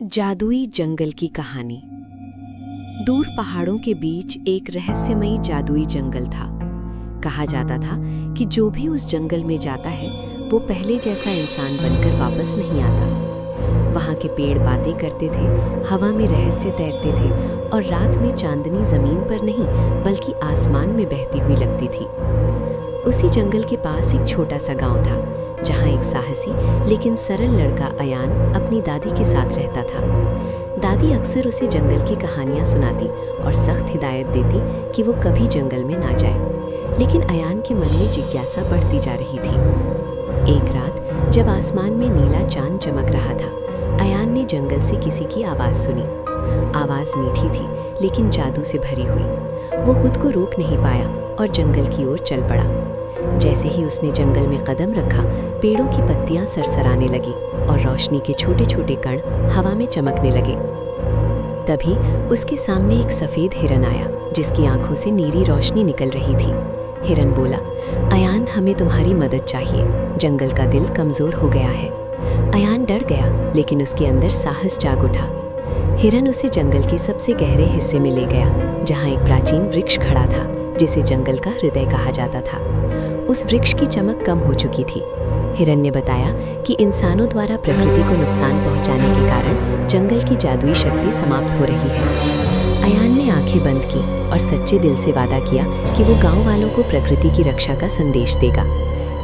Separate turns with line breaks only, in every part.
जादुई जंगल की कहानी। दूर पहाड़ों के बीच एक रहस्यमयी जादुई जंगल था। कहा जाता था कि जो भी उस जंगल में जाता है वो पहले जैसा इंसान बनकर वापस नहीं आता। वहाँ के पेड़ बातें करते थे, हवा में रहस्य तैरते थे और रात में चांदनी जमीन पर नहीं बल्कि आसमान में बहती हुई लगती थी। उसी जंगल के पास एक छोटा सा गांव था जहाँ एक साहसी लेकिन सरल लड़का अयान अपनी दादी के साथ रहता था। दादी अक्सर उसे जंगल की कहानियाँ सुनाती और सख्त हिदायत देती कि वो कभी जंगल में ना जाए, लेकिन अयान के मन में जिज्ञासा बढ़ती जा रही थी। एक रात जब आसमान में नीला चांद चमक रहा था, अयान ने जंगल से किसी की आवाज़ सुनी। आवाज़ मीठी थी लेकिन जादू से भरी हुई। वो खुद को रोक नहीं पाया और जंगल की ओर चल पड़ा। जैसे ही उसने जंगल में कदम रखा, पेड़ों की पत्तियां सरसराने लगी और रोशनी के छोटे छोटे कण हवा में चमकने लगे। तभी उसके सामने एक सफ़ेद हिरन आया जिसकी आंखों से नीली रोशनी निकल रही थी। हिरन बोला, अयान, हमें तुम्हारी मदद चाहिए। जंगल का दिल कमज़ोर हो गया है। अयान डर गया लेकिन उसके अंदर साहस जाग उठा। हिरन उसे जंगल के सबसे गहरे हिस्से में ले गया जहाँ एक प्राचीन वृक्ष खड़ा था जिसे जंगल का हृदय कहा जाता था। उस वृक्ष की चमक कम हो चुकी थी। हिरन ने बताया कि इंसानों द्वारा प्रकृति को नुकसान पहुंचाने के कारण जंगल की जादुई शक्ति समाप्त हो रही है। अयान ने आंखें बंद की और सच्चे दिल से वादा किया कि वो गांव वालों को प्रकृति की रक्षा का संदेश देगा।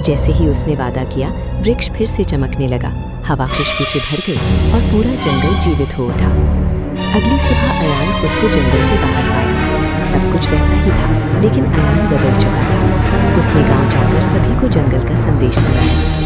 जैसे ही उसने वादा किया, वृक्ष फिर से चमकने लगा, हवा खुशबू से भर गई और पूरा जंगल जीवित हो उठा। अगली सुबह अयान खुद को जंगल के बाहर पाया। सब कुछ वैसा ही था लेकिन अयान बदल चुका था। उसने गांव जाकर सभी को जंगल का संदेश सुनाया।